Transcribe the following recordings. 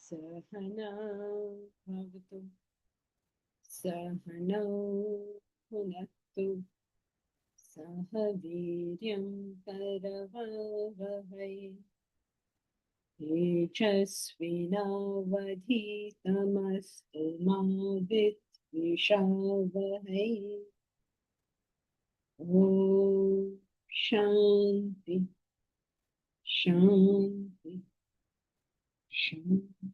Sahana bhavatu Sahano Bhunaktu Sahaviryam Karavavahai Tejasvinavadhitamastu ma Vidvishavahai. Om Shanti Shanti Shanti.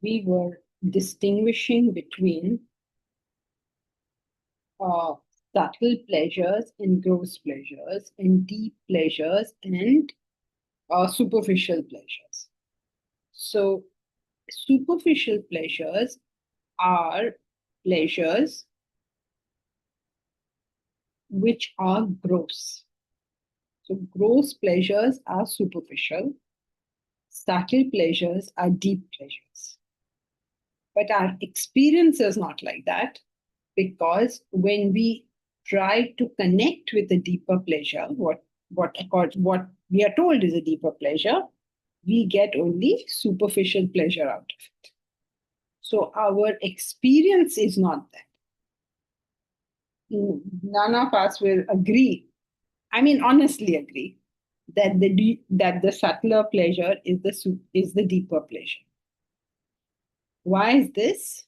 We were distinguishing between uh, subtle pleasures and gross pleasures, and deep pleasures and superficial pleasures. So, superficial pleasures are pleasures which are gross. So, gross pleasures are superficial, subtle pleasures are deep pleasures. But our experience is not like that, because when we try to connect with a deeper pleasure, what we are told is a deeper pleasure, we get only superficial pleasure out of it. So our experience is not that. None of us will agree. I mean, honestly agree that the subtler pleasure is the deeper pleasure. Why is this?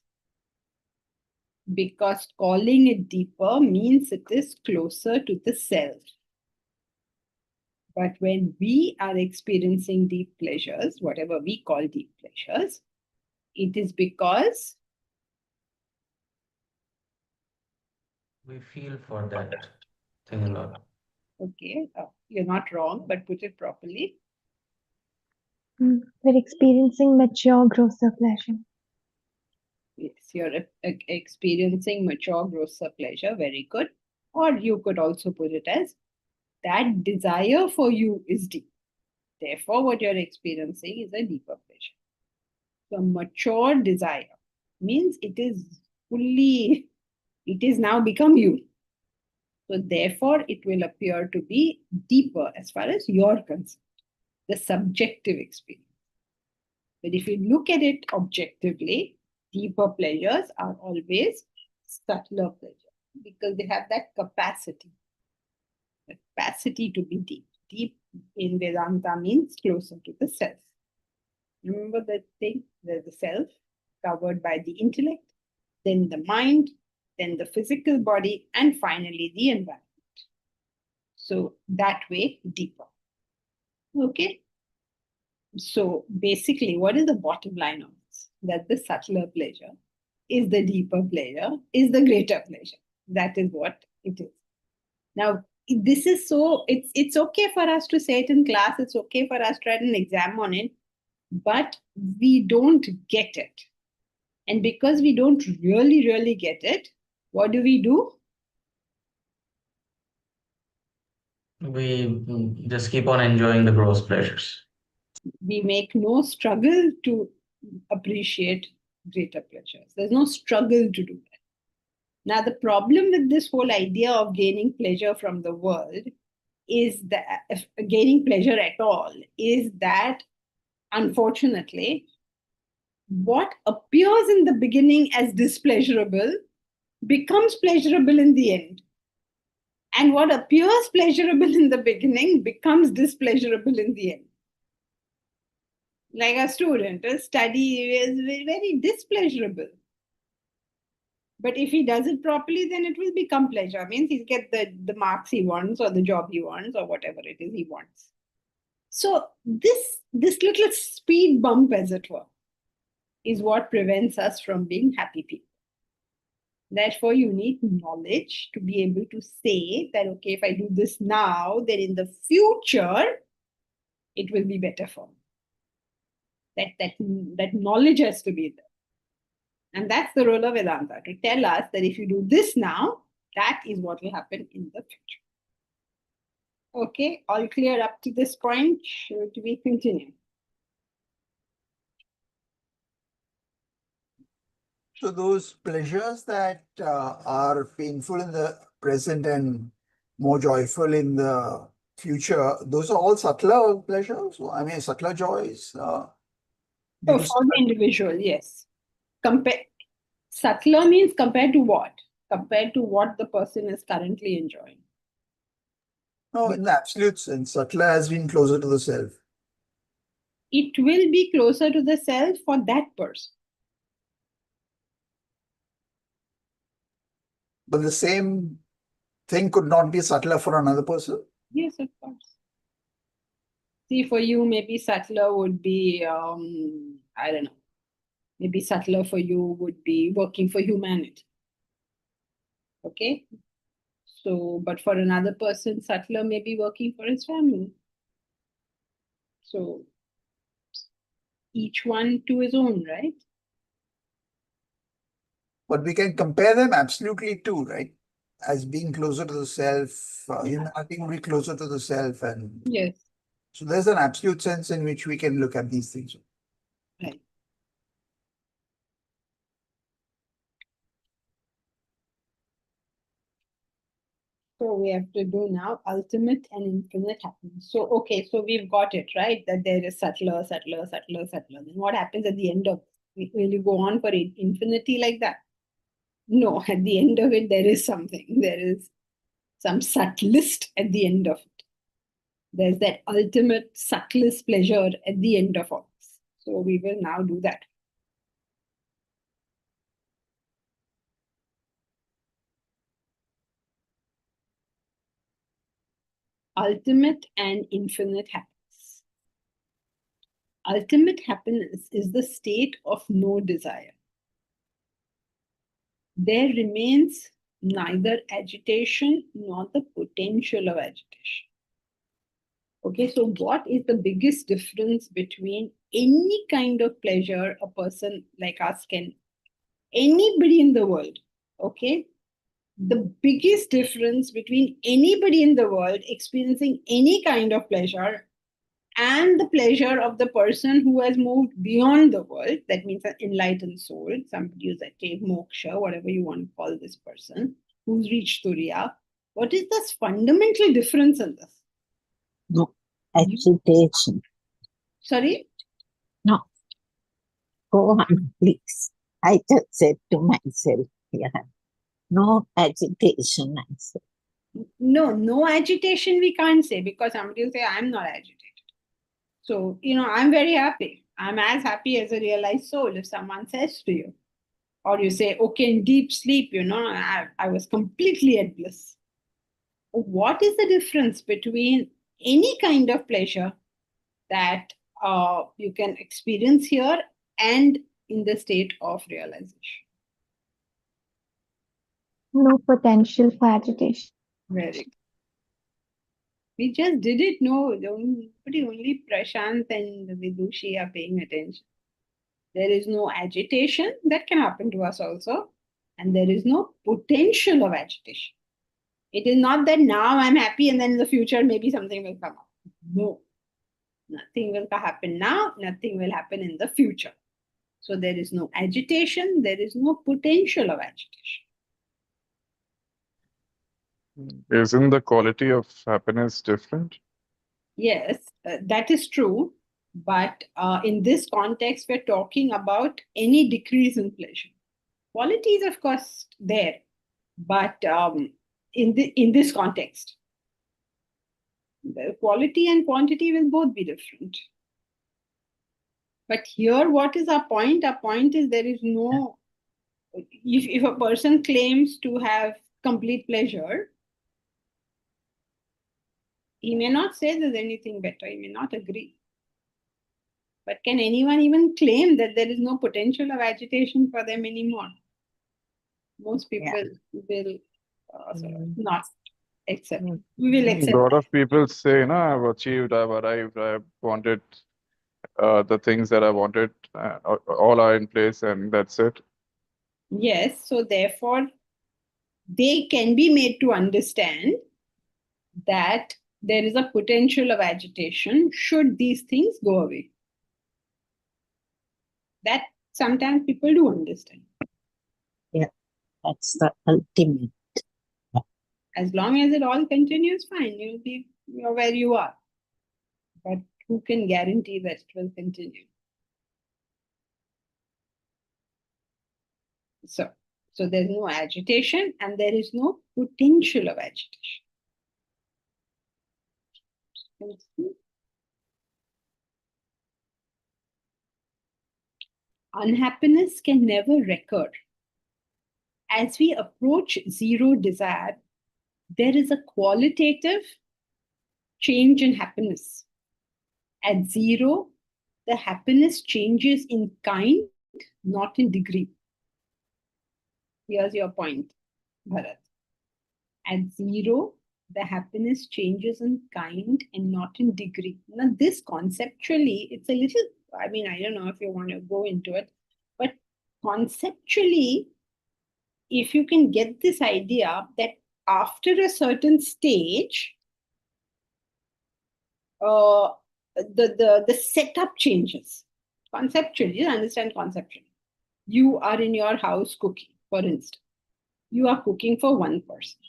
Because calling it deeper means it is closer to the self. But when we are experiencing deep pleasures, whatever we call deep pleasures, it is because We feel for that thing a lot. okay, you're not wrong, but put it properly. We're experiencing mature, grosser pleasure. Yes, you're experiencing mature, grosser pleasure. Very good. Or you could also put it as that desire for you is deep. Therefore, what you're experiencing is a deeper pleasure. So, mature desire means it is now become you. So, therefore, it will appear to be deeper as far as you're concerned, the subjective experience. But if you look at it objectively, deeper pleasures are always subtler pleasure because they have that capacity, the capacity to be deep. Deep in Vedanta means closer to the self. Remember that thing, the self covered by the intellect, then the mind, then the physical body, and finally the environment. So that way, deeper. Okay. So basically, what is the bottom line of this? That the subtler pleasure is the deeper pleasure, is the greater pleasure. That is what it is. Now, this is so, it's okay for us to say it in class, it's okay for us to write an exam on it, but we don't get it. And because we don't really get it, what do? We just keep on enjoying the gross pleasures. We make no struggle to appreciate greater pleasures. There's no struggle to do that. Now, the problem with this whole idea of gaining pleasure from the world is that gaining pleasure at all is that, unfortunately, what appears in the beginning as displeasurable becomes pleasurable in the end. And what appears pleasurable in the beginning becomes displeasurable in the end. Like a student, a study is very displeasurable. But if he does it properly, then it will become pleasure. Means he'll get the marks he wants or the job he wants or whatever it is he wants. So this little speed bump, as it were, is what prevents us from being happy people. Therefore, you need knowledge to be able to say that, okay, if I do this now, then in the future, it will be better for me. That knowledge has to be there. And that's the role of Vedanta, to tell us that if you do this now, that is what will happen in the future. Okay, all clear up to this point? Should we continue? So those pleasures that are painful in the present and more joyful in the future, those are all subtler pleasures? I mean, subtler joys? So for the individual, yes. Subtler means compared to what? Compared to what the person is currently enjoying. No, in the absolute sense, subtler has been closer to the self. It will be closer to the self for that person. But the same thing could not be subtler for another person? Yes, of course. See, for you, maybe subtler would be, I don't know, maybe subtler for you would be working for humanity. Okay? So, but for another person, subtler may be working for his family. So, each one to his own, right? But we can compare them absolutely too, right? As being closer to the self, humanity will be closer to the self. And yes. So there's an absolute sense in which we can look at these things. Right. So we have to do now ultimate and infinite happiness. So, okay, so we've got it, right? That there is subtler. Then what happens at the end of it? Will you go on for infinity like that? No, at the end of it, there is something. There is some subtlest at the end of it. There's that ultimate subtlest pleasure at the end of all this. So we will now do that. Ultimate and infinite happiness. Ultimate happiness is the state of no desire. There remains neither agitation nor the potential of agitation. Okay, so what is the biggest difference between any kind of pleasure a person like us can, anybody in the world, okay? The biggest difference between anybody in the world experiencing any kind of pleasure and the pleasure of the person who has moved beyond the world, that means an enlightened soul, somebody who's achieved moksha, whatever you want to call this person, who's reached Turiya. What is this fundamental difference in this? No agitation. Sorry? No. Go on, please. I just said to myself, yeah. No agitation, I said. No agitation we can't say, because somebody will say, I'm not agitated. So, I'm very happy. I'm as happy as a realized soul if someone says to you. Or you say, okay, in deep sleep, I was completely at bliss. What is the difference between any kind of pleasure that you can experience here and in the state of realization? No potential for agitation. Very good. We just did it. No, only Prashant and Vidushi are paying attention. There is no agitation. That can happen to us also. And there is no potential of agitation. It is not that now I'm happy and then in the future maybe something will come up. No. Nothing will happen now. Nothing will happen in the future. So there is no agitation. There is no potential of agitation. Isn't the quality of happiness different? Yes, that is true. But in this context, we're talking about any decrease in pleasure. Quality is, of course, there. But in this context, the quality and quantity will both be different. But here, what is our point? Our point is there is no, if a person claims to have complete pleasure, he may not say there's anything better. He may not agree. But can anyone even claim that there is no potential of agitation for them anymore? Most people will sort of not accept. We will A accept lot that. of people say, no, I've achieved, I've arrived, I've wanted the things that I wanted, all are in place, and that's it. Yes, so therefore, they can be made to understand that there is a potential of agitation should these things go away. That sometimes people do understand. That's the ultimate. As long as it all continues, fine, you're where you are. But who can guarantee that it will continue? So there's no agitation and there is no potential of agitation. Unhappiness can never recur. As we approach zero desire, there is a qualitative change in happiness. At zero, the happiness changes in kind, not in degree. Here's your point, Bharat. At zero, the happiness changes in kind and not in degree. Now, this conceptually, it's a little, I mean, I don't know if you want to go into it, but conceptually, if you can get this idea that after a certain stage, the setup changes. Conceptually, you understand conceptually. You are in your house cooking, for instance. You are cooking for one person.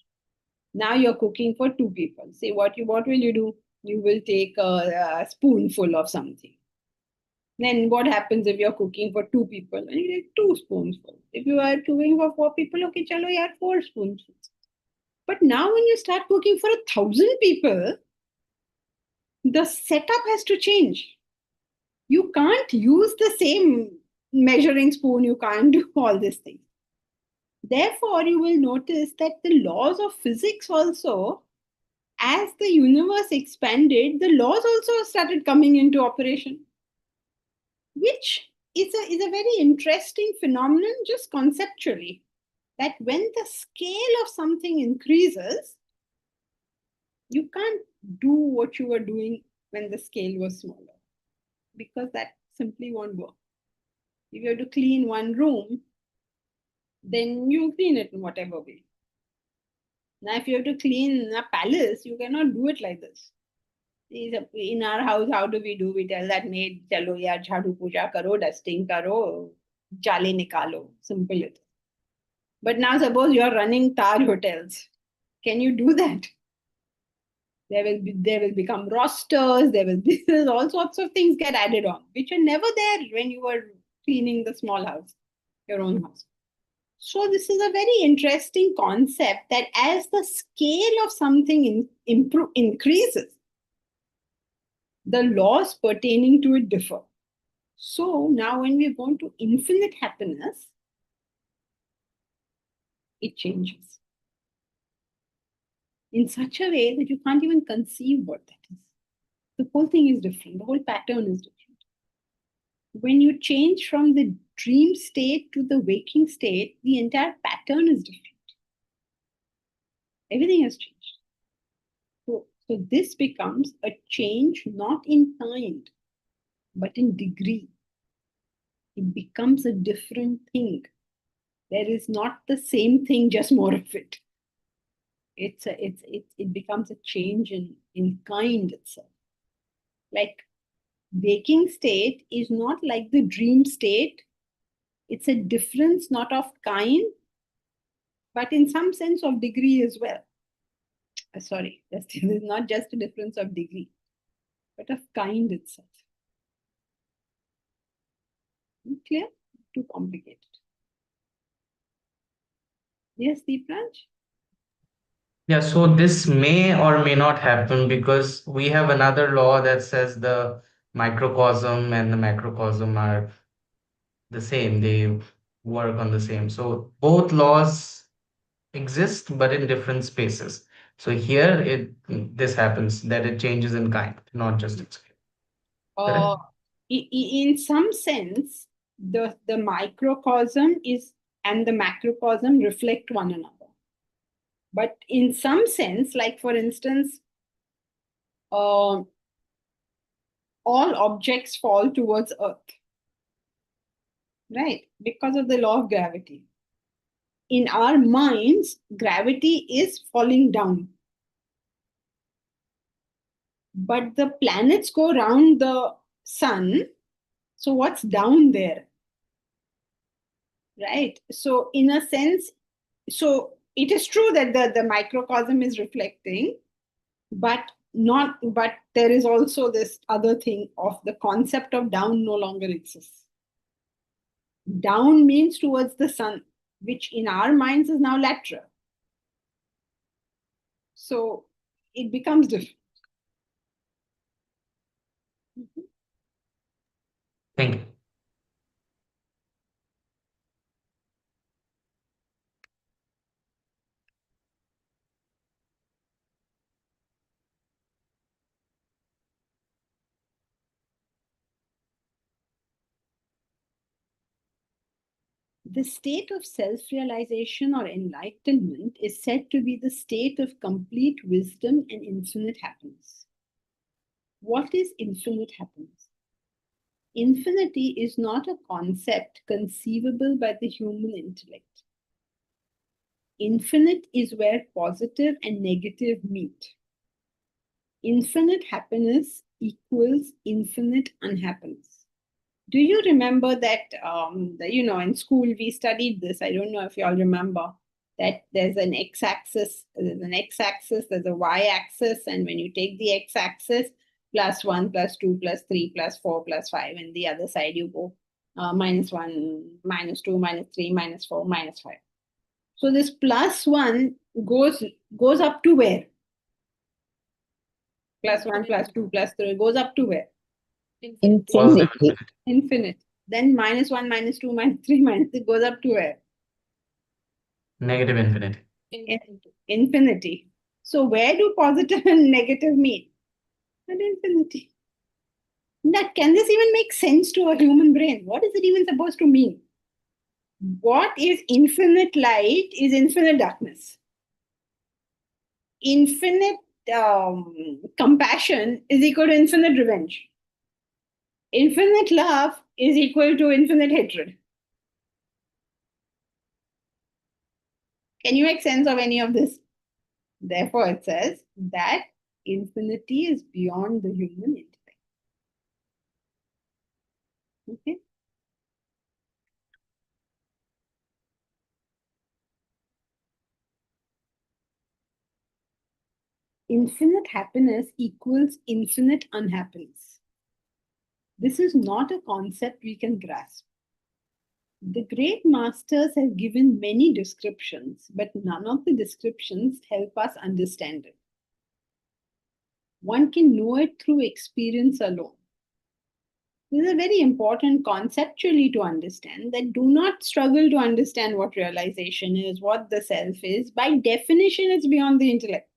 Now you're cooking for two people. Say what will you do? You will take a spoonful of something. Then what happens if you're cooking for two people? And you take 2 spoonfuls. If you are cooking for 4 people, okay, chalo, you have 4 spoonfuls. But now when you start cooking for 1,000 people, the setup has to change. You can't use the same measuring spoon. You can't do all these things. Therefore, you will notice that the laws of physics also, as the universe expanded, the laws also started coming into operation, which is a very interesting phenomenon just conceptually, that when the scale of something increases, you can't do what you were doing when the scale was smaller, because that simply won't work. If you have to clean one room, then you clean it in whatever way. Now, if you have to clean a palace, you cannot do it like this. In our house, how do? We tell that maid, chalo yaar, jhadu puja karo, dusting karo, jale nikalo. Simple it. But now suppose you're running Taj hotels. Can you do that? There will become rosters, there will be all sorts of things get added on, which were never there when you were cleaning the small house, your own house. So this is a very interesting concept that as the scale of something increases, the laws pertaining to it differ. So now when we go to infinite happiness, it changes in such a way that you can't even conceive what that is. The whole thing is different. The whole pattern is different. When you change from the dream state to the waking state, the entire pattern is different. Everything has changed. So this becomes a change not in kind, but in degree. It becomes a different thing. There is not the same thing, just more of it. It becomes a change in kind itself. Like waking state is not like the dream state. It's a difference not of kind, but in some sense of degree as well. Sorry, this is not just a difference of degree, but of kind itself. Clear? Too complicated. Yes, Deepraj? Yeah, so this may or may not happen because we have another law that says the microcosm and the macrocosm are the same. They work on the same. So both laws exist, but in different spaces. So here this happens that it changes in kind, not just in scale. Uh, Correct? in some sense, the microcosm and the macrocosm reflect one another. But in some sense, like for instance, all objects fall towards Earth, right? Because of the law of gravity. In our minds, gravity is falling down. But the planets go around the sun. So what's down there? Right? So in a sense, so it is true that the microcosm is reflecting, but there is also this other thing of the concept of down no longer exists. Down means towards the sun, which in our minds is now lateral. So it becomes different. Thank you. The state of self-realization or enlightenment is said to be the state of complete wisdom and infinite happiness. What is infinite happiness? Infinity is not a concept conceivable by the human intellect. Infinite is where positive and negative meet. Infinite happiness equals infinite unhappiness. Do you remember that, in school we studied this? I don't know if you all remember that there's an x-axis, there's a y-axis, and when you take the x-axis, +1, +2, +3, +4, +5, and the other side you go -1, -2, -3, -4, -5. So this +1 goes up to where? +1, +2, +3 goes up to where? Infinity. Infinite. Then -1, -2, -3, -3 goes up to where? Negative infinity. Infinity. So where do positive and negative meet? At infinity. Can this even make sense to a human brain? What is it even supposed to mean? What is infinite light is infinite darkness. Infinite compassion is equal to infinite revenge. Infinite love is equal to infinite hatred. Can you make sense of any of this? Therefore, it says that infinity is beyond the human intellect. Okay. Infinite happiness equals infinite unhappiness. This is not a concept we can grasp. The great masters have given many descriptions, but none of the descriptions help us understand it. One can know it through experience alone. This is a very important conceptually to understand, that do not struggle to understand what realization is, what the self is. By definition, it's beyond the intellect.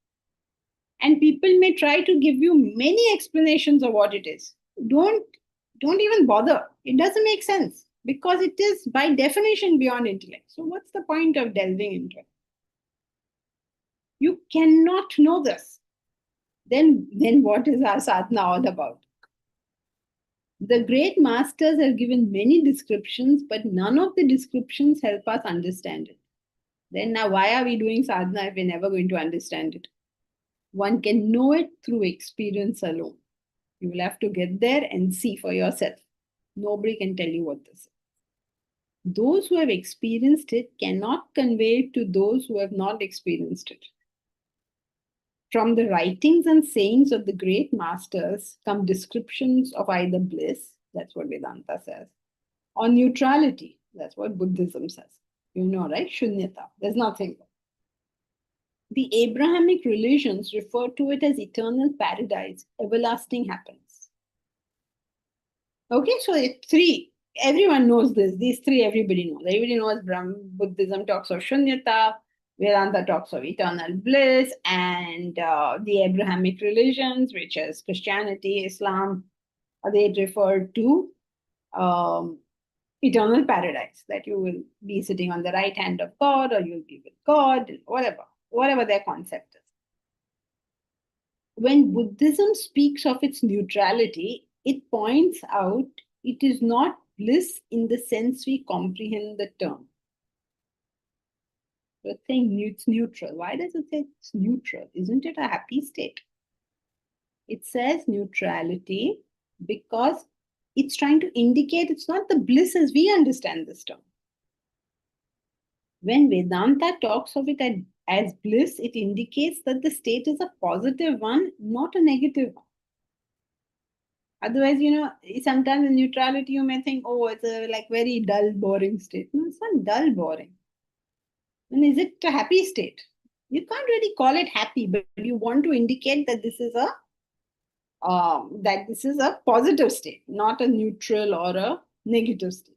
And people may try to give you many explanations of what it is. Don't even bother. It doesn't make sense because it is by definition beyond intellect. So what's the point of delving into it? You cannot know this. Then what is our sadhana all about? The great masters have given many descriptions, but none of the descriptions help us understand it. Then now why are we doing sadhana if we're never going to understand it? One can know it through experience alone. You will have to get there and see for yourself. Nobody can tell you what this is. Those who have experienced it cannot convey it to those who have not experienced it. From the writings and sayings of the great masters come descriptions of either bliss, that's what Vedanta says, or neutrality, that's what Buddhism says. You know, right? Shunyata, there's nothing. The Abrahamic religions refer to it as eternal paradise, everlasting happiness. Okay, so three, everyone knows this. These three, everybody knows. Everybody knows Buddhism talks of Shunyata, Vedanta talks of eternal bliss, and the Abrahamic religions, which is Christianity, Islam, they refer to eternal paradise, that you will be sitting on the right hand of God, or you'll be with God, whatever their concept is. When Buddhism speaks of its neutrality, it points out it is not bliss in the sense we comprehend the term. So it's saying it's neutral. Why does it say it's neutral? Isn't it a happy state? It says neutrality because it's trying to indicate it's not the bliss as we understand this term. When Vedanta talks of it as bliss, it indicates that the state is a positive one, not a negative one. Otherwise, sometimes in neutrality you may think, oh, it's a like very dull, boring state. No, it's not dull, boring. And is it a happy state? You can't really call it happy, but you want to indicate that this is a positive state, not a neutral or a negative state.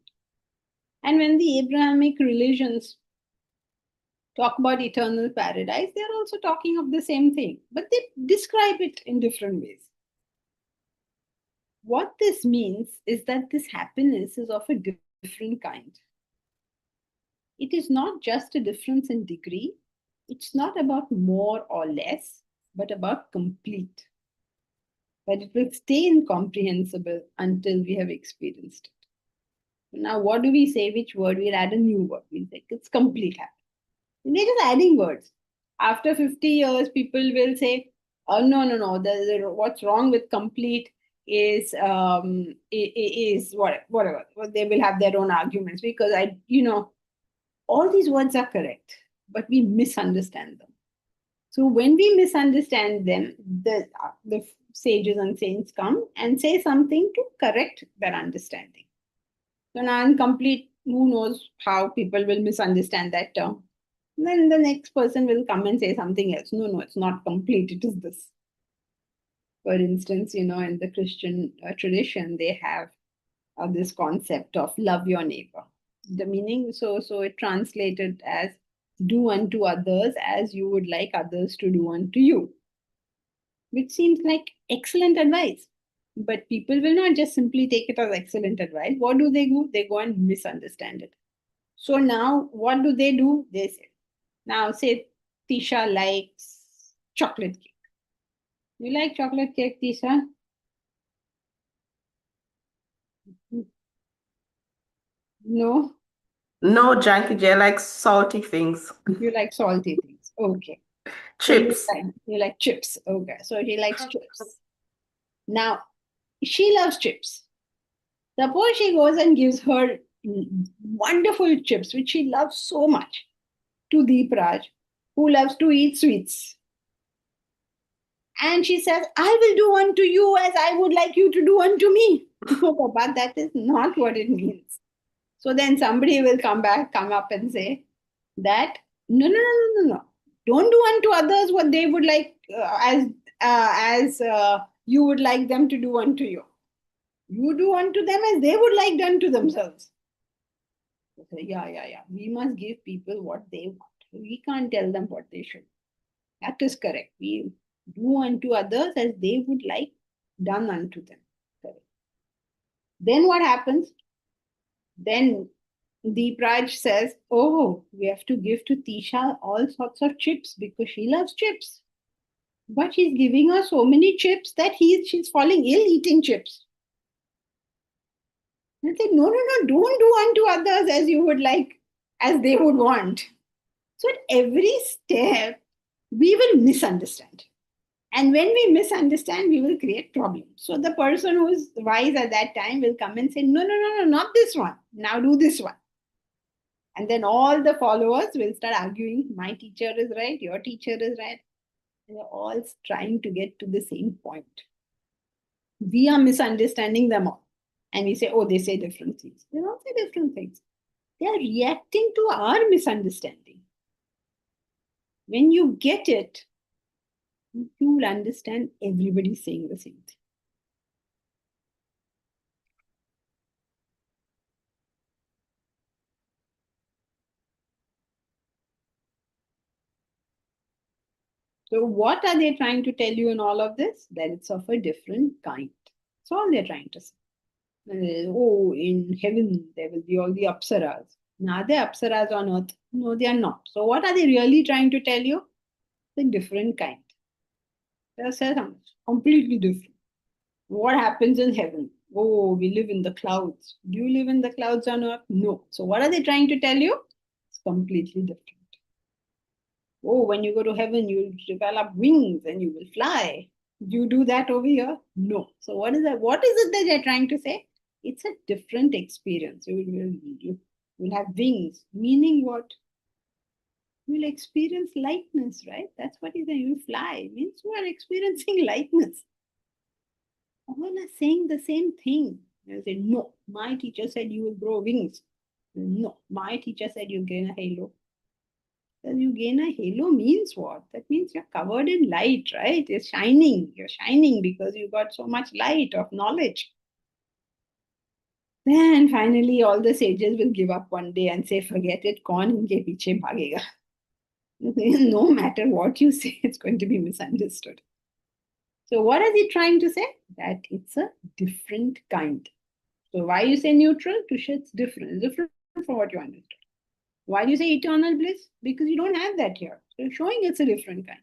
And when the Abrahamic religions talk about eternal paradise, they're also talking of the same thing, but they describe it in different ways. What this means is that this happiness is of a different kind. It is not just a difference in degree. It's not about more or less, but about complete. But it will stay incomprehensible until we have experienced it. Now, what do we say? Which word? We'll add a new word. We'll say it's complete happiness. They're just adding words. After 50 years, people will say, oh, no. What's wrong with complete is whatever. They will have their own arguments because all these words are correct, but we misunderstand them. So when we misunderstand them, the sages and saints come and say something to correct their understanding. So now incomplete, who knows how people will misunderstand that term. Then the next person will come and say something else. No, it's not complete, it is this. For instance, in the Christian tradition, they have this concept of love your neighbor. The meaning, so it translated as do unto others as you would like others to do unto you, which seems like excellent advice. But people will not just simply take it as excellent advice. What do? They go and misunderstand it. So now what do? They say, now say Tisha likes chocolate cake. You like chocolate cake, Tisha? No? No, Janky J, I like salty things. You like salty things. Okay. Chips. So you like chips. Okay. So she likes chips. Now, she loves chips. Suppose she goes and gives her wonderful chips, which she loves so much, to Deepraj, who loves to eat sweets. And she says, I will do unto you as I would like you to do unto me. But that is not what it means. So then somebody will come up and say that, no. Don't do unto others what they would like as you would like them to do unto you. You do unto them as they would like done to themselves. Say, yeah. We must give people what they want. We can't tell them what they should. That is correct. We do unto others as they would like done unto them. Correct. Then what happens? Then Deepraj says, oh, we have to give to Tisha all sorts of chips because she loves chips. But she's giving her so many chips that she's falling ill eating chips. And say, no, don't do unto others as you would like, as they would want. So at every step, we will misunderstand. And when we misunderstand, we will create problems. So the person who's wise at that time will come and say, no, not this one. Now do this one. And then all the followers will start arguing, my teacher is right, your teacher is right. And they're all trying to get to the same point. We are misunderstanding them all. And we say, oh, they say different things. They don't say different things. They are reacting to our misunderstanding. When you get it, you will understand everybody saying the same thing. So what are they trying to tell you in all of this? That it's of a different kind. That's all they're trying to say. Oh, in heaven, there will be all the apsaras. Now, are there apsaras on earth? No, they are not. So, what are they really trying to tell you? The different kind. They're saying completely different. What happens in heaven? Oh, we live in the clouds. Do you live in the clouds on earth? No. So, what are they trying to tell you? It's completely different. Oh, when you go to heaven, you'll develop wings and you will fly. Do you do that over here? No. So, what is that? What is it that they're trying to say? It's a different experience. You will have wings. Meaning what? You will experience lightness, right? That's what is saying. You fly. It means you are experiencing lightness. All are saying the same thing. They say, no, my teacher said you will grow wings. No, my teacher said you gain a halo. Well, you gain a halo means what? That means you're covered in light, right? You're shining. You're shining because you got so much light of knowledge. Then finally, all the sages will give up one day and say, forget it, kaun inke piche bhagega. No matter what you say, it's going to be misunderstood. So what is he trying to say? That it's a different kind. So why you say neutral? To show it's different. It's different from what you understood. Why do you say eternal bliss? Because you don't have that here. So you're showing it's a different kind.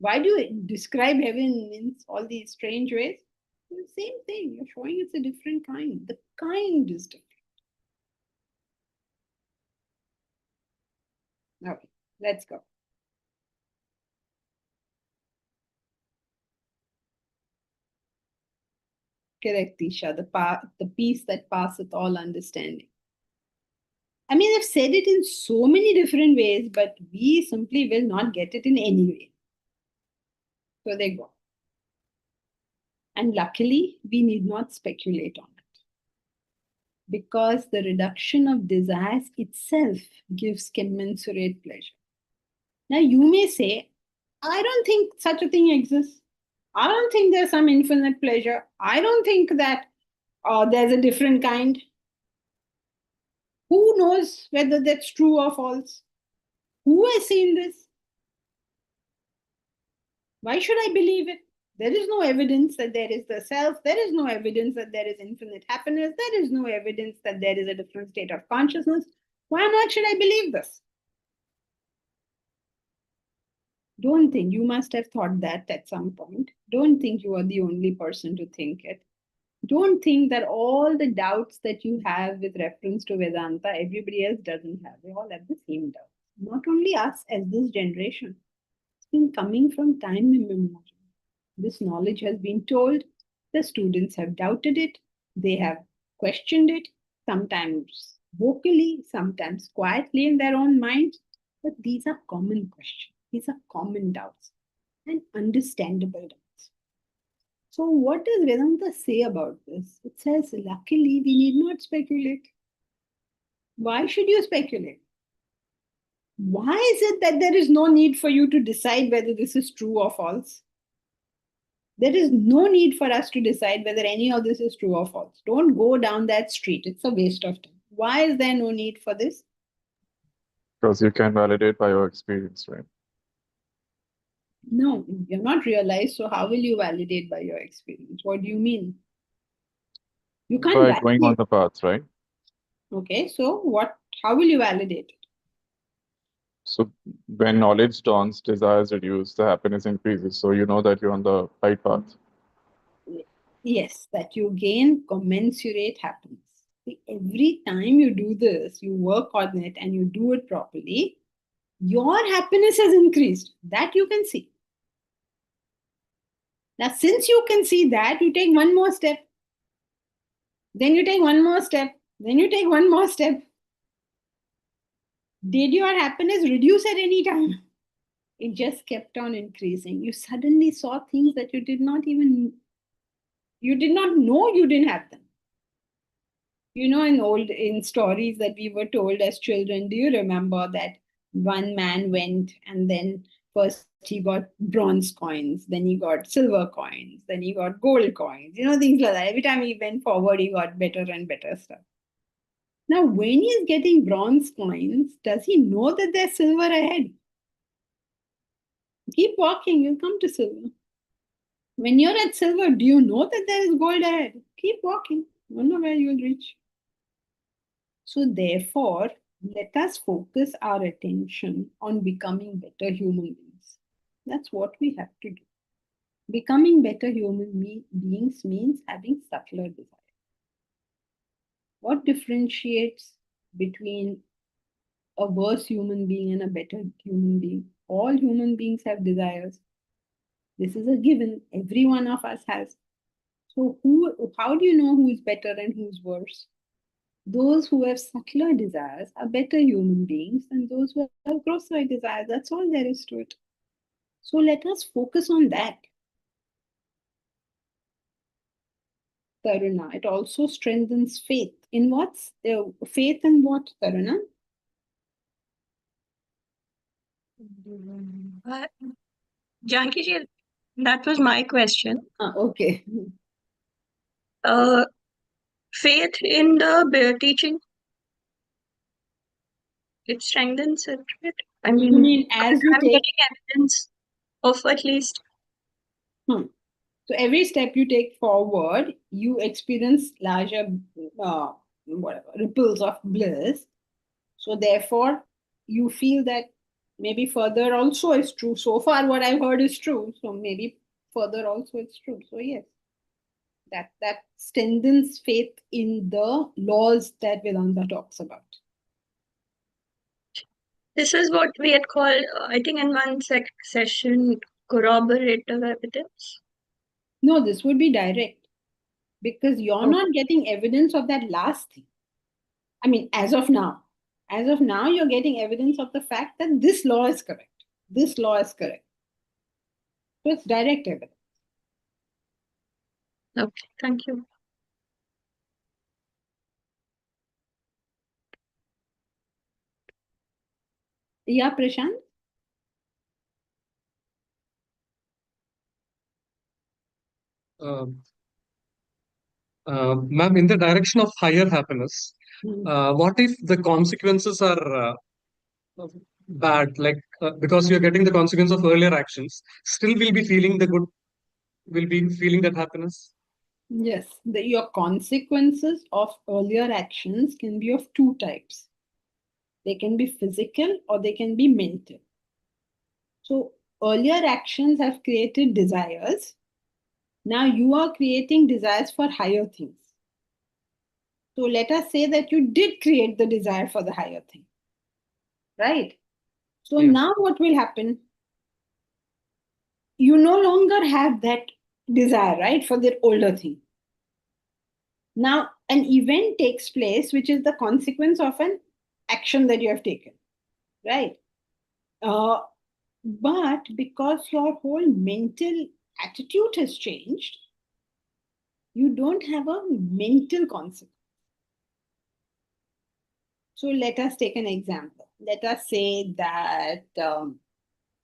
Why do you describe heaven in all these strange ways? The same thing. You're showing it's a different kind. The kind is different. Okay, let's go. Correct, Isha. The peace that passeth all understanding. I mean, I've said it in so many different ways, but we simply will not get it in any way. So they go. And luckily, we need not speculate on it. Because the reduction of desires itself gives commensurate pleasure. Now, you may say, I don't think such a thing exists. I don't think there's some infinite pleasure. I don't think that there's a different kind. Who knows whether that's true or false? Who has seen this? Why should I believe it? There is no evidence that there is the self. There is no evidence that there is infinite happiness. There is no evidence that there is a different state of consciousness. Why not should I believe this? Don't think, you must have thought that at some point. Don't think you are the only person to think it. Don't think that all the doubts that you have with reference to Vedanta, everybody else doesn't have. They all have the same doubts. Not only us as this generation. It's been coming from time immemorial. This knowledge has been told. The students have doubted it. They have questioned it, sometimes vocally, sometimes quietly in their own minds. But these are common questions. These are common doubts and understandable doubts. So what does Vedanta say about this? It says, luckily, we need not speculate. Why should you speculate? Why is it that there is no need for you to decide whether this is true or false? There is no need for us to decide whether any of this is true or false. Don't go down that street. It's a waste of time. Why is there no need for this? Because you can validate by your experience, right? No, you're not realized. So how will you validate by your experience? What do you mean? You can't By going on validate. the path, right? Okay, so how will you validate it? So when knowledge dawns, desires reduce, the happiness increases. So you know that you're on the right path. Yes, that you gain commensurate happiness. See, every time you do this, you work on it and you do it properly, your happiness has increased. That you can see. Now, since you can see that, you take one more step. Then you take one more step. Then you take one more step. Did your happiness reduce at any time? It just kept on increasing. You suddenly saw things that you did not know you didn't have them. You know, in stories that we were told as children, do you remember that one man went and then first he got bronze coins, then he got silver coins, then he got gold coins, things like that. Every time he went forward, he got better and better stuff. Now, when he's getting bronze coins, does he know that there's silver ahead? Keep walking, you'll come to silver. When you're at silver, do you know that there is gold ahead? Keep walking. You don't know where you'll reach. So therefore, let us focus our attention on becoming better human beings. That's what we have to do. Becoming better human beings means having subtler desires. What differentiates between a worse human being and a better human being? All human beings have desires. This is a given. Every one of us has. So how do you know who is better and who's worse? Those who have subtler desires are better human beings than those who have grosser desires. That's all there is to it. So let us focus on that. Taruna, it also strengthens faith. In what's faith in what, Taruna? Janki ji, that was my question. Okay. Faith in the teaching, it strengthens it, right? I You mean, mean as you I'm take getting evidence of at least. So every step you take forward, you experience larger ripples of bliss. So therefore, you feel that maybe further also is true. So far, what I've heard is true. So maybe further also it's true. So yes, that strengthens faith in the laws that Vedanta talks about. This is what we had called, I think, in one session, corroborative evidence. No, this would be direct because you're Okay. not getting evidence of that last thing. I mean, as of now, you're getting evidence of the fact that this law is correct. This law is correct. So it's direct evidence. Okay, thank you. Yeah, Prashant? Ma'am, in the direction of higher happiness, what if the consequences are bad? Like, because you're getting the consequence of earlier actions, still we'll be feeling that happiness? Yes, your consequences of earlier actions can be of two types. They can be physical or they can be mental. So earlier actions have created desires. Now you are creating desires for higher things. So let us say that you did create the desire for the higher thing, right? So Yes. now what will happen? You no longer have that desire, right, for the older thing. Now, an event takes place, which is the consequence of an action that you have taken, right? But because your whole mental attitude has changed, you don't have a mental consequence. So let us take an example. Let us say that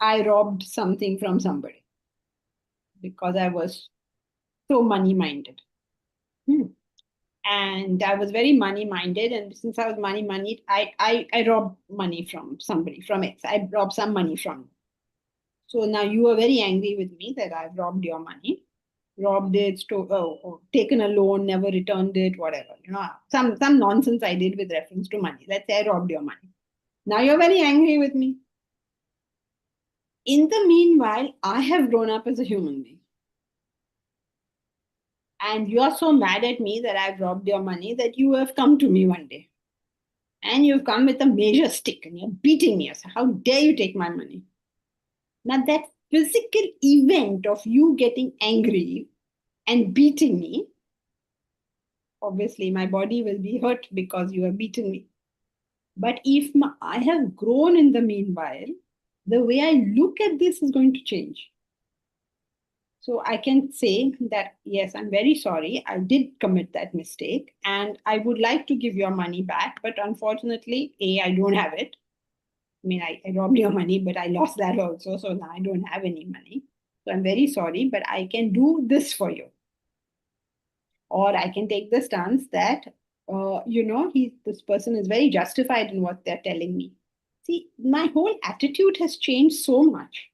I robbed something from somebody because I was so money minded. And I was very money minded. And since I was money minded, I robbed money from somebody, from X. I robbed some money from you. So now you are very angry with me that I've robbed your money, robbed it, taken a loan, never returned it, whatever. Some nonsense I did with reference to money. Let's say I robbed your money. Now you're very angry with me. In the meanwhile, I have grown up as a human being. And you are so mad at me that I've robbed your money that you have come to me one day. And you've come with a major stick and you're beating me. I say, how dare you take my money? Now, that physical event of you getting angry and beating me, obviously my body will be hurt because you have beaten me. But if I have grown in the meanwhile, the way I look at this is going to change. So I can say that, yes, I'm very sorry. I did commit that mistake and I would like to give your money back. But unfortunately, I don't have it. I mean, I robbed your money, but I lost that also. So now I don't have any money. So I'm very sorry, but I can do this for you. Or I can take the stance that, this person is very justified in what they're telling me. See, my whole attitude has changed so much.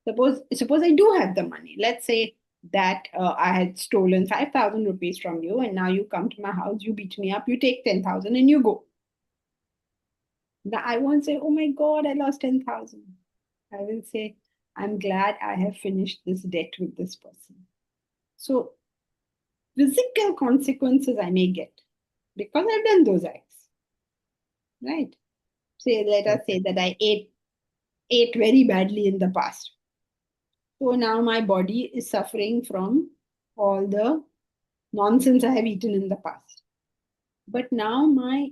Suppose I do have the money. Let's say that I had stolen 5,000 rupees from you, and now you come to my house, you beat me up, you take 10,000 and you go. Now I won't say, oh my God, I lost 10,000. I will say, I'm glad I have finished this debt with this person. So physical consequences I may get because I've done those acts, right? Say, let us say that I ate very badly in the past. So now my body is suffering from all the nonsense I have eaten in the past. But now my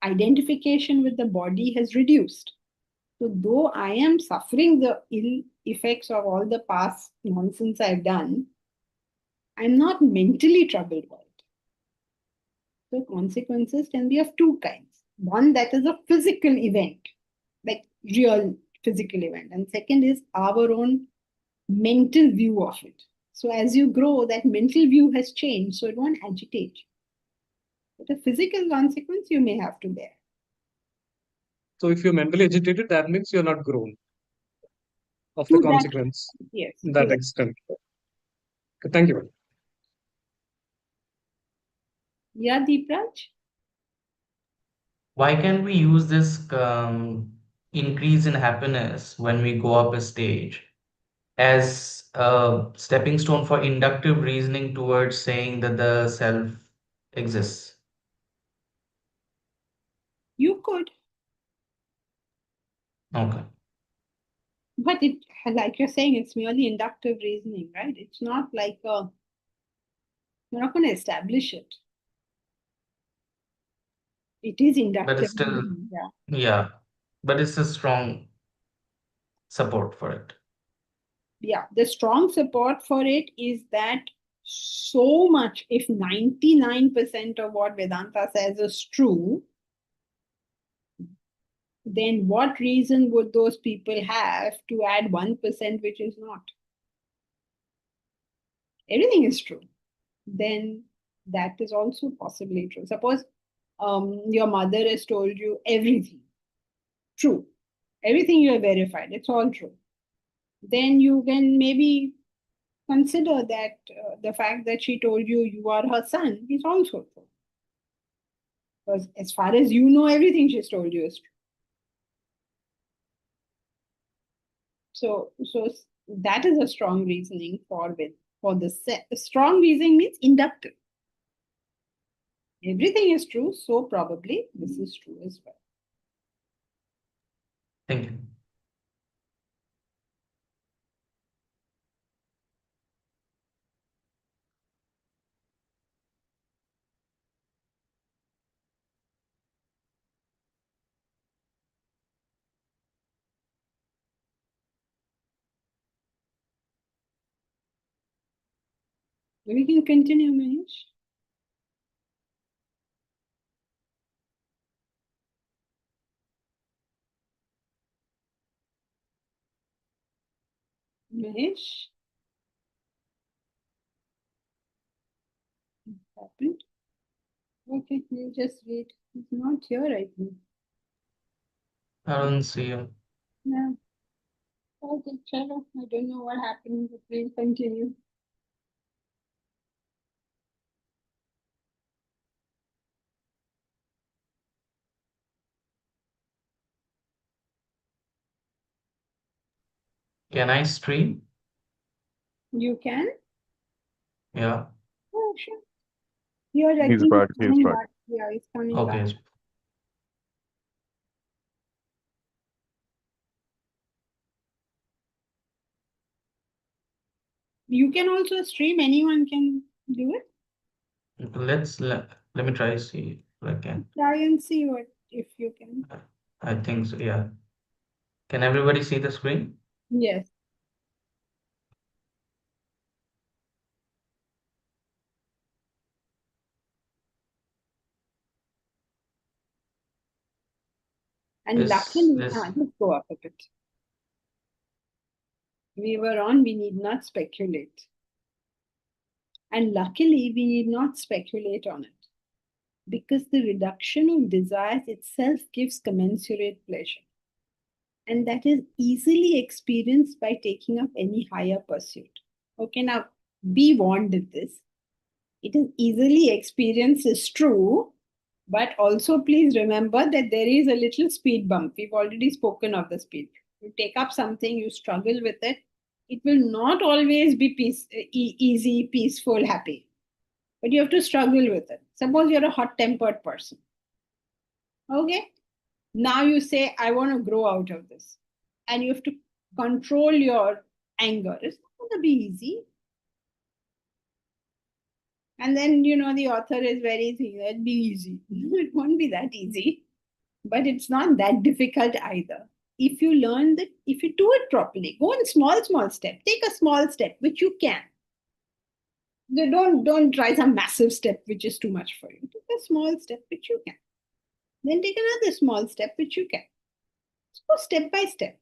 identification with the body has reduced. So though I am suffering the ill effects of all the past nonsense I've done, I'm not mentally troubled by it. So consequences can be of two kinds. One that is a physical event, like real physical event. And second is our own mental view of it. So as you grow, that mental view has changed, so it won't agitate you. But a physical consequence you may have to bear. So if you're mentally agitated, that means you're not grown of To the that, consequence yes. to to that that. extent. Okay, thank you. Yeah, Deepraj? Why can't we use this increase in happiness when we go up a stage as a stepping stone for inductive reasoning towards saying that the self exists? You could. Okay. But it, like you're saying, it's merely inductive reasoning, right? It's not like you're not going to establish it. It is But inductive it's still, reasoning, yeah. yeah, but it's a strong support for it. Yeah, the strong support for it is that so much, if 99% of what Vedanta says is true, then what reason would those people have to add 1% which is not? Everything is true. Then that is also possibly true. Suppose your mother has told you everything true, everything you have verified, it's all true. Then you can maybe consider that the fact that she told you you are her son is also true. Because as far as you know, everything she's told you is true. So that is a strong reasoning for the strong reasoning means inductive. Everything is true, so probably this is true as well. Thank you. We can continue, Mahesh. Mahesh? What happened? Okay, we'll just wait. He's not here, I think. I don't see you. Yeah. Okay, chalo. I don't know what happened, but we'll continue. Can I stream? You can? Yeah. Oh, sure. You're He's again back. He's coming back. back. Yeah, he's coming Okay. back. You can also stream, anyone can do it. Let me try see if I can. Try and see what if you can. I think so, yeah. Can everybody see the screen? Yes. And luckily, let's go up a bit. We were on, we need not speculate. And luckily, we need not speculate on it. Because the reduction of desires itself gives commensurate pleasure. And that is easily experienced by taking up any higher pursuit. Okay, now be warned of this. It is easily experienced is true, but also please remember that there is a little speed bump. We've already spoken of the speed. You take up something, you struggle with it. It will not always be easy, peaceful, happy. But you have to struggle with it. Suppose you're a hot-tempered person. Okay? Now you say, I want to grow out of this. And you have to control your anger. It's not going to be easy. And then, the author is very thinking, it'll be easy. No, it won't be that easy. But it's not that difficult either. If you learn that, if you do it properly, go in small step. Take a small step, which you can. Don't try some massive step, which is too much for you. Take a small step, which you can. Then take another small step, which you can. So step by step.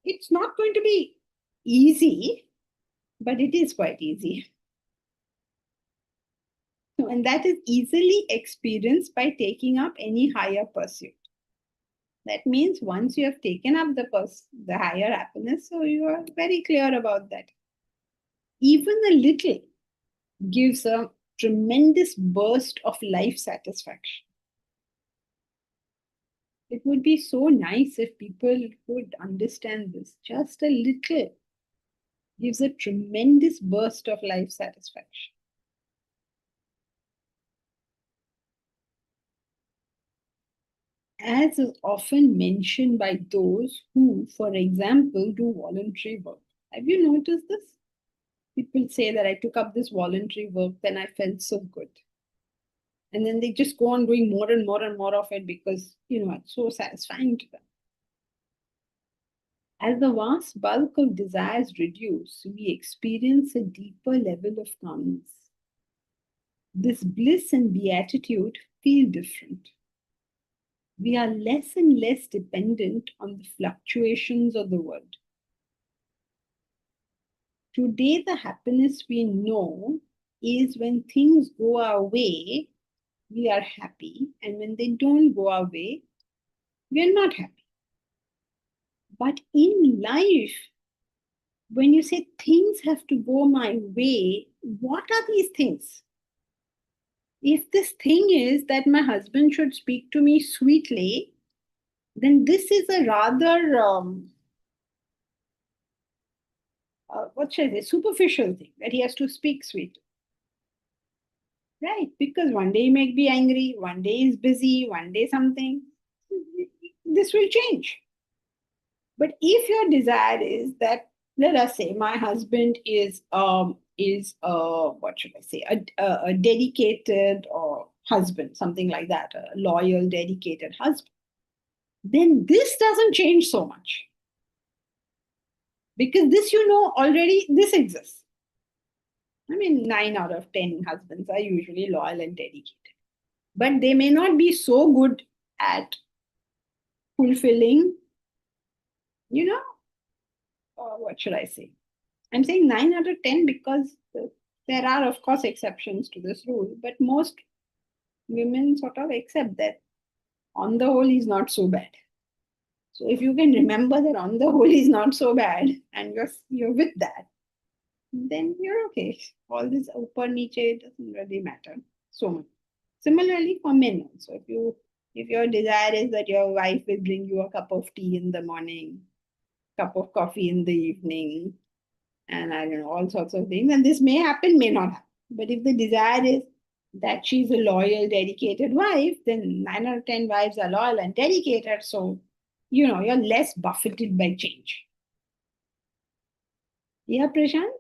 It's not going to be easy, but it is quite easy. And that is easily experienced by taking up any higher pursuit. That means once you have taken up the higher happiness, so you are very clear about that. Even a little gives a tremendous burst of life satisfaction. It would be so nice if people would understand this. Just a little gives a tremendous burst of life satisfaction. As is often mentioned by those who, for example, do voluntary work. Have you noticed this? People say that I took up this voluntary work, then I felt so good. And then they just go on doing more and more and more of it because, it's so satisfying to them. As the vast bulk of desires reduce, we experience a deeper level of calmness. This bliss and beatitude feel different. We are less and less dependent on the fluctuations of the world. Today, the happiness we know is when things go our way, we are happy, and when they don't go our way, we are not happy. But in life, when you say things have to go my way, what are these things? If this thing is that my husband should speak to me sweetly, then this is a rather, superficial thing, that he has to speak sweet. Right? Because one day he may be angry, one day he's busy, one day something. This will change. But if your desire is that, let us say, my husband is a dedicated or husband, something like that, a loyal, dedicated husband, then this doesn't change so much. Because this, already this exists. 9 out of 10 husbands are usually loyal and dedicated. But they may not be so good at fulfilling, I'm saying 9 out of 10 because there are, of course, exceptions to this rule, but most women sort of accept that on the whole, he's not so bad. So if you can remember that on the whole, he's not so bad, and you're with that, then you're okay. All this upper niche doesn't really matter so much. Similarly for men also, if your desire is that your wife will bring you a cup of tea in the morning, cup of coffee in the evening, and I don't know, all sorts of things, and this may happen, may not happen. But if the desire is that she's a loyal, dedicated wife, then 9 out of 10 wives are loyal and dedicated, so you're less buffeted by change. Yeah, Prashant?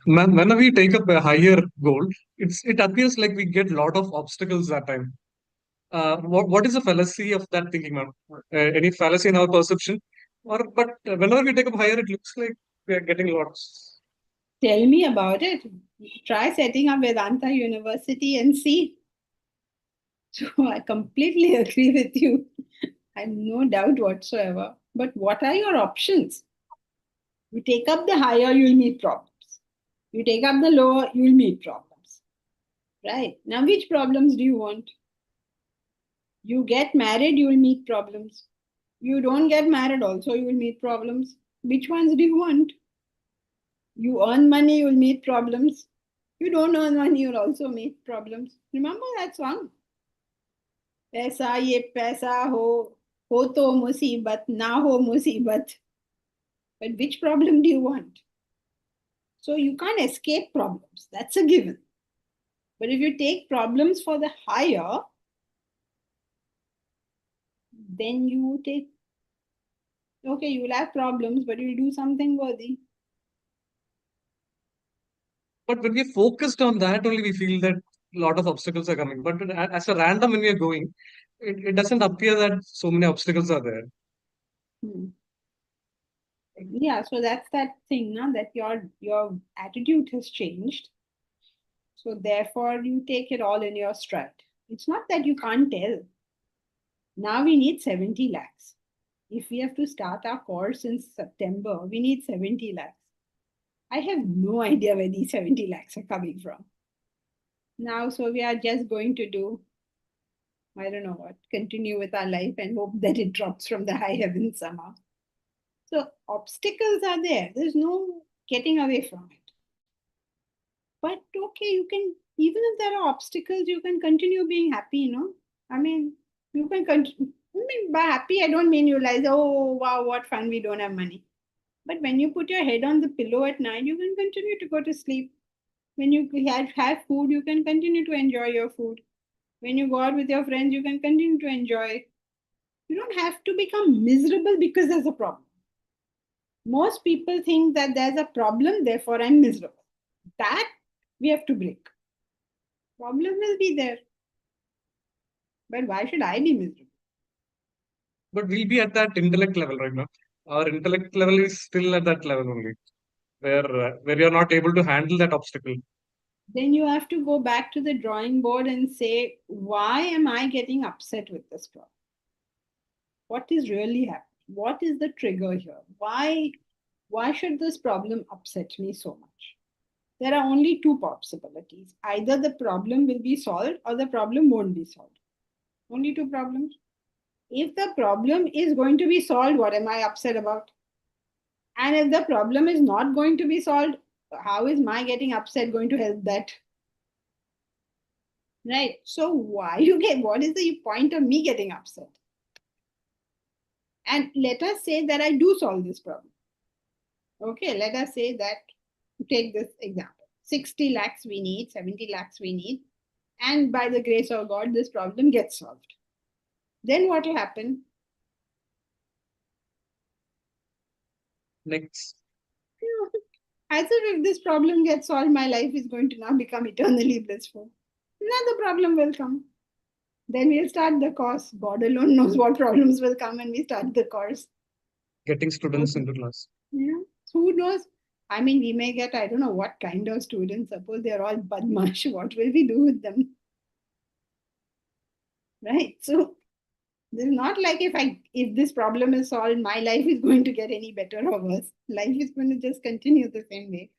When we take up a higher goal, it appears like we get a lot of obstacles that time. What is the fallacy of that thinking, ma'am? Any fallacy in our perception? But whenever we take up higher, it looks like we are getting lots. Tell me about it. Try setting up Vedanta University and see. So I completely agree with you. I have no doubt whatsoever. But what are your options? You take up the higher, you'll meet problems. You take up the lower, you'll meet problems. Right? Now, which problems do you want? You get married, you will meet problems. You don't get married, also, you will meet problems. Which ones do you want? You earn money, you will meet problems. You don't earn money, you'll also meet problems. Remember that song? पैसा ये पैसा हो तो मुसीबत ना हो मुसीबत. But which problem do you want? So you can't escape problems. That's a given. But if you take problems for the higher, then you take, okay, you will have problems, but you'll do something worthy. But when we're focused on that, only we feel that a lot of obstacles are coming. But as a random, when we are going, it doesn't appear that so many obstacles are there. Yeah, so that's that thing, now that your attitude has changed. So therefore, you take it all in your stride. It's not that you can't tell. Now we need 70 lakhs. If we have to start our course in September, we need 70 lakhs. I have no idea where these 70 lakhs are coming from. Now, so we are just going to do, I don't know what, continue with our life and hope that it drops from the high heavens somehow. So obstacles are there. There's no getting away from it. But okay, you can, even if there are obstacles, you can continue being happy, you know. I mean, you can continue. I mean, by happy, I don't mean you realize, oh, wow, what fun, we don't have money. But when you put your head on the pillow at night, you can continue to go to sleep. When you have food, you can continue to enjoy your food. When you go out with your friends, you can continue to enjoy. You don't have to become miserable because there's a problem. Most people think that there's a problem, therefore I'm miserable. That we have to break. Problem will be there. But why should I be miserable? But we'll be at that intellect level right now. Our intellect level is still at that level only, where you're not able to handle that obstacle. Then you have to go back to the drawing board and say, why am I getting upset with this problem? What is really happening? What is the trigger here? Why should this problem upset me so much? There are only two possibilities. Either the problem will be solved or the problem won't be solved. Only two problems. If the problem is going to be solved, what am I upset about? And if the problem is not going to be solved, how is my getting upset going to help that? Right? So what is the point of me getting upset? And let us say that I do solve this problem. Okay, let us say that, take this example. 60 lakhs we need, 70 lakhs we need. And by the grace of God, this problem gets solved. Then what will happen? Next. As if this problem gets solved, my life is going to now become eternally blissful. Another problem will come. Then we'll start the course. God alone knows what problems will come when we start the course. Getting students into class. Yeah. Who knows? I mean, we may get, I don't know what kind of students. Suppose they're all badmash. What will we do with them? Right? So it's not like if this problem is solved, my life is going to get any better or worse. Life is going to just continue the same way.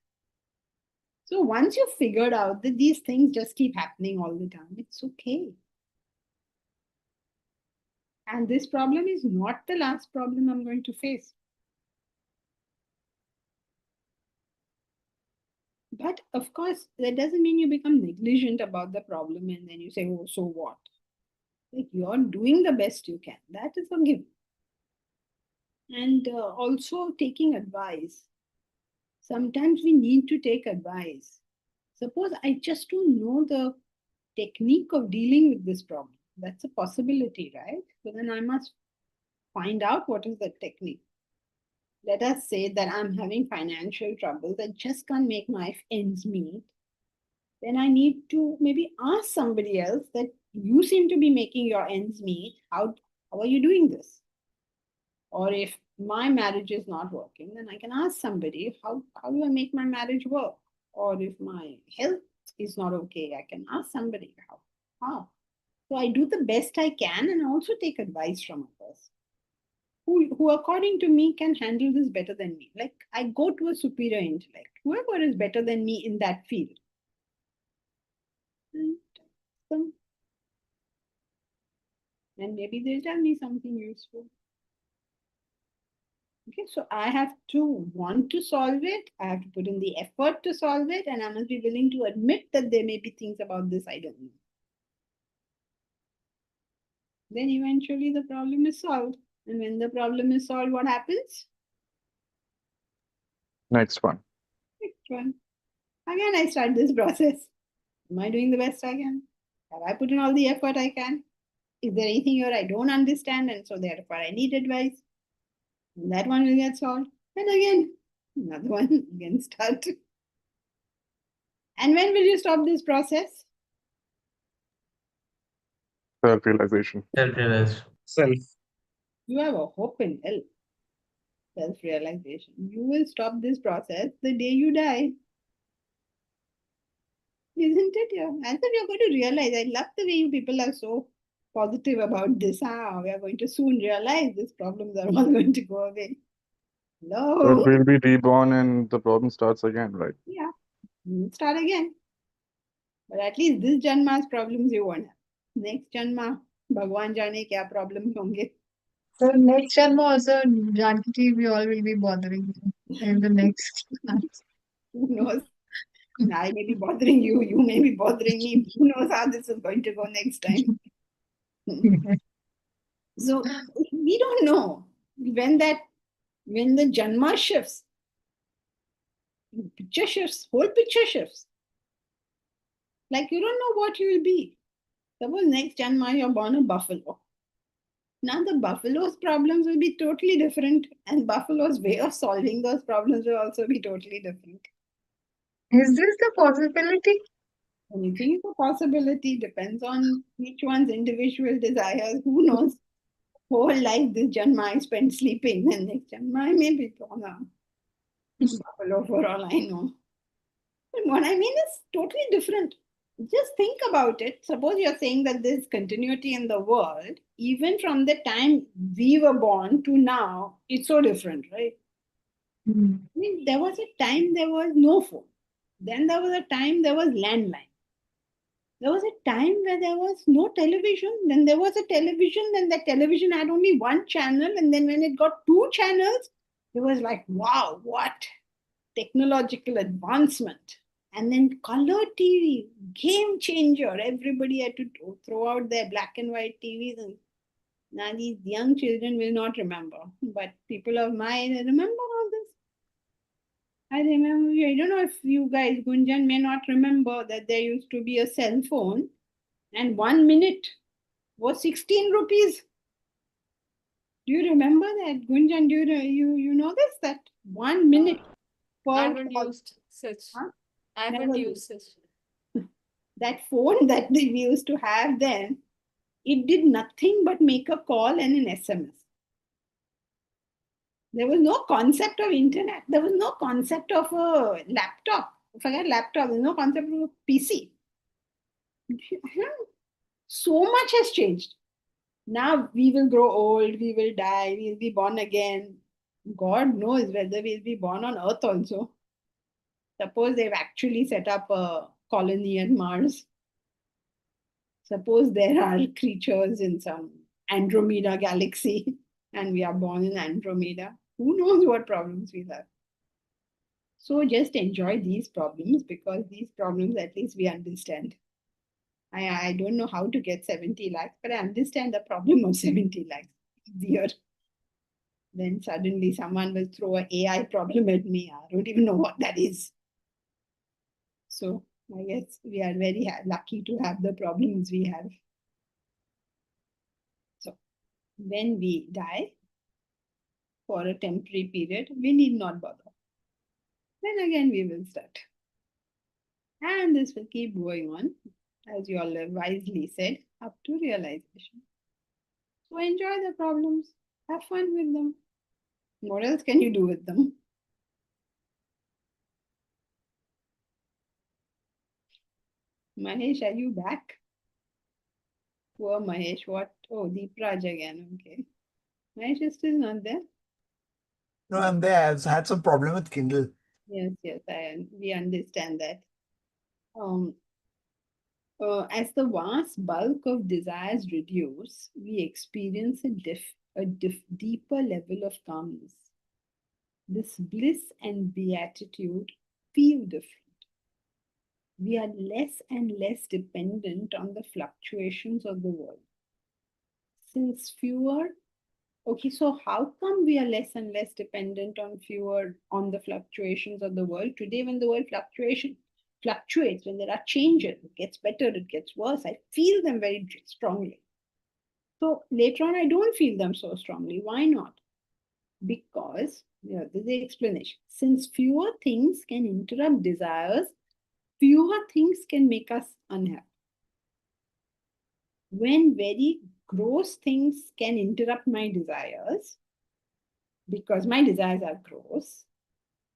So once you've figured out that these things just keep happening all the time, it's okay. And this problem is not the last problem I'm going to face. But of course, that doesn't mean you become negligent about the problem and then you say, oh, so what? Like, you're doing the best you can. That is a given. And also taking advice. Sometimes we need to take advice. Suppose I just don't know the technique of dealing with this problem. That's a possibility, right? So then I must find out what is the technique. Let us say that I'm having financial troubles. I just can't make my ends meet. Then I need to maybe ask somebody else that you seem to be making your ends meet. How are you doing this? Or if my marriage is not working, then I can ask somebody, how do I make my marriage work? Or if my health is not okay, I can ask somebody how. So I do the best I can and also take advice from others who according to me can handle this better than me. Like, I go to a superior intellect, whoever is better than me in that field. And And maybe they'll tell me something useful. Okay, so I have to want to solve it. I have to put in the effort to solve it, and I must be willing to admit that there may be things about this I don't know. Then eventually the problem is solved. And when the problem is solved, what happens? Next one. Next one. Again, I start this process. Am I doing the best I can? Have I put in all the effort I can? Is there anything here I don't understand? And so therefore I need advice. And that one will get solved. And again, another one again start. And when will you stop this process? Self-realization. Self-realized. Self. You have a hope in hell. Self-realization. You will stop this process the day you die. Isn't it? Yeah. And then you're going to realize. I love the way you people are so positive about this. We are going to soon realize these problems are all going to go away. So No. we'll be reborn and the problem starts again, right? Yeah. We'll start again. But at least this Janma's problems you won't have. Next Janma, Bhagwan jane kya problem honge. So next Janma also, Janki, we all will be bothering you in the next class. Who knows? I may be bothering you, you may be bothering me. Who knows how this is going to go next time? So we don't know when the Janma shifts, picture shifts, whole picture shifts. Like you don't know what you will be. Suppose next Janma you're born a buffalo. Now the buffalo's problems will be totally different, and buffalo's way of solving those problems will also be totally different. Is this the possibility? Anything is a possibility, depends on each one's individual desires. Who knows? Whole life this Janma I spent sleeping, and next Janma I may be born a buffalo for all I know. But what I mean is totally different. Just think about it. Suppose you're saying that there's continuity in the world, even from the time we were born to now, it's so different, right? I mean, there was a time there was no phone. Then there was a time there was landline. There was a time where there was no television. Then there was a television. Then that television had only one channel. And then when it got two channels, it was like, wow, what technological advancement. And then color TV, game changer. Everybody had to throw out their black and white TVs. And now these young children will not remember. But people of mine remember all this. I remember, I don't know if you guys, Gunjan, may not remember that there used to be a cell phone and 1 minute was 16 rupees. Do you remember that, Gunjan? Do you know this? That 1 minute per I haven't call. used such. Huh? I haven't Never used such. That phone that we used to have then, it did nothing but make a call and an SMS. There was no concept of internet. There was no concept of a laptop. Forget laptop. There's no concept of a PC. So much has changed. Now we will grow old, we will die, we'll be born again. God knows whether we'll be born on Earth also. Suppose they've actually set up a colony on Mars. Suppose there are creatures in some Andromeda galaxy and we are born in Andromeda. Who knows what problems we'll have? So just enjoy these problems because these problems at least we understand. I don't know how to get 70 lakhs, but I understand the problem of 70 lakhs easier. Then suddenly someone will throw an AI problem at me. I don't even know what that is. So I guess we are very lucky to have the problems we have. So when we die for a temporary period, we need not bother. Then again we will start. And this will keep going on, as you all have wisely said, up to realization. So enjoy the problems, have fun with them. What else can you do with them? Mahesh, are you back? Poor Mahesh, what? Oh, Deepraj again, okay. Mahesh is still not there? No, I'm there. I've had some problem with Kindle. Yes, we understand that. as the vast bulk of desires reduce, we experience a deeper level of calmness. This bliss and beatitude feel different. We are less and less dependent on the fluctuations of the world. Since fewer, okay, so how come we are less and less dependent on the fluctuations of the world? Today, when the world fluctuates, when there are changes, it gets better, it gets worse, I feel them very strongly. So later on, I don't feel them so strongly. Why not? Because, this is the explanation. Since fewer things can interrupt desires, fewer things can make us unhappy. When very gross things can interrupt my desires, because my desires are gross,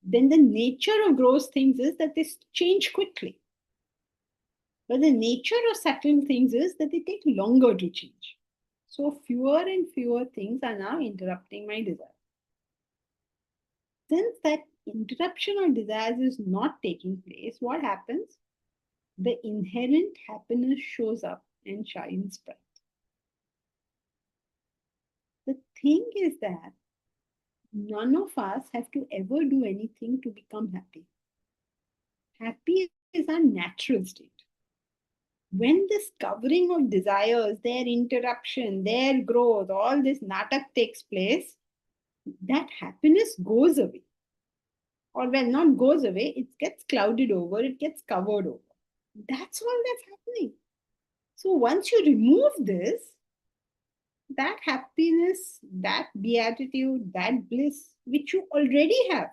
then the nature of gross things is that they change quickly. But the nature of subtle things is that they take longer to change. So fewer and fewer things are now interrupting my desire. Since that interruption of desires is not taking place, what happens? The inherent happiness shows up and shines bright. The thing is that none of us have to ever do anything to become happy. Happy is our natural state. When this covering of desires, their interruption, their growth, all this natak takes place, that happiness goes away. Or well, not goes away, it gets clouded over, it gets covered over. That's all that's happening. So once you remove this, that happiness, that beatitude, that bliss, which you already have,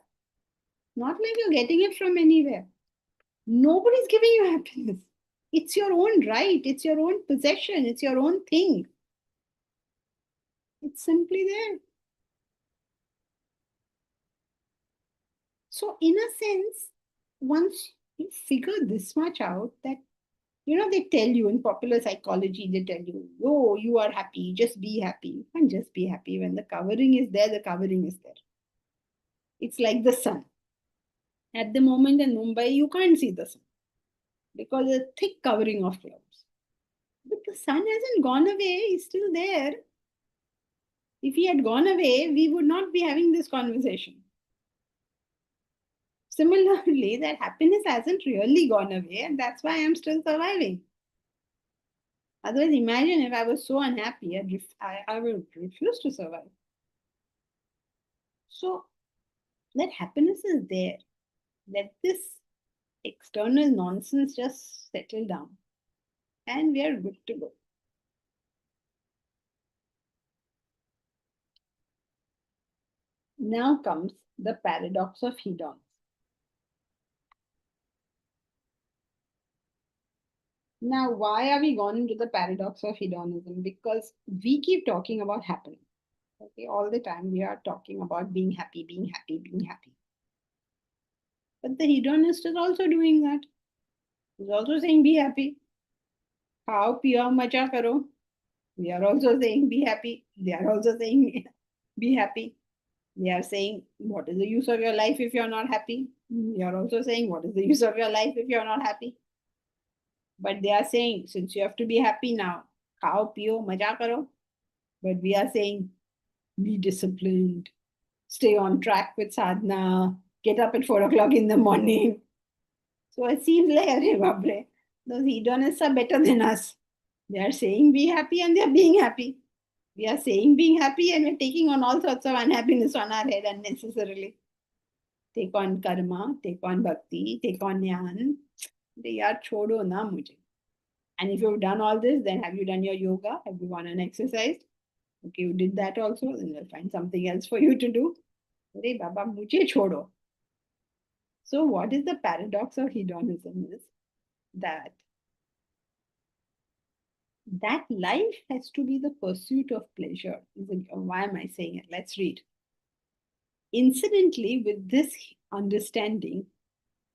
not like you're getting it from anywhere. Nobody's giving you happiness. It's your own right, it's your own possession, it's your own thing. It's simply there. So, in a sense, once you figure this much out, that, they tell you in popular psychology, they tell you, oh, you are happy, just be happy. You can't just be happy. When the covering is there, the covering is there. It's like the sun. At the moment in Mumbai, you can't see the sun because there's a thick covering of clouds. But the sun hasn't gone away, it's still there. If he had gone away, we would not be having this conversation. Similarly, that happiness hasn't really gone away, and that's why I'm still surviving. Otherwise, imagine if I was so unhappy, I would refuse to survive. So, that happiness is there. Let this external nonsense just settle down, and we are good to go. Now comes the paradox of hedons. Now, why are we gone into the paradox of hedonism? Because we keep talking about happiness. Okay, all the time we are talking about being happy, being happy, being happy. But the hedonist is also doing that. He's also saying, be happy. Khao, piyo, macha karo. We are also saying, be happy. They are also saying, be happy. They are saying, what is the use of your life if you're not happy? We are also saying, what is the use of your life if you're not happy? But they are saying, since you have to be happy now, khao, piyo, maja karo. But we are saying, be disciplined, stay on track with sadhana, get up at 4 o'clock in the morning. So it seems like, arey babre, those hedonists are better than us. They are saying be happy and they are being happy. We are saying being happy and we're taking on all sorts of unhappiness on our head unnecessarily. Take on karma, take on bhakti, take on jnana. Yaar chodo na mujhe. And if you've done all this, then have you done your yoga? Have you gone and exercised? Okay, you did that also, then we'll find something else for you to do. Arey baba, mujhe chodo. So what is the paradox of hedonism is that life has to be the pursuit of pleasure. Why am I saying it? Let's read. Incidentally, with this understanding,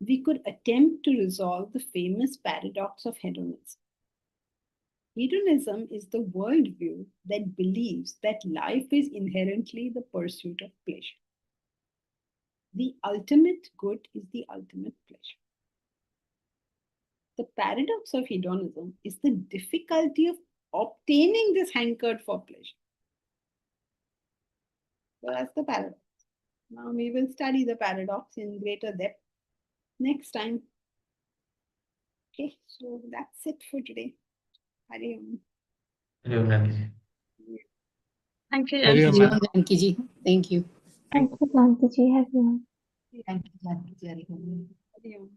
we could attempt to resolve the famous paradox of hedonism. Hedonism is the worldview that believes that life is inherently the pursuit of pleasure. The ultimate good is the ultimate pleasure. The paradox of hedonism is the difficulty of obtaining this hankered for pleasure. So that's the paradox. Now we will study the paradox in greater depth next time. Okay, so that's it for today. Hari Om. Hari Om, Janki ji. Thank you, Hari Om, Janki. ma'am. Janki ji. Thank you. Thank you, Janki ji, everyone. Hari Om.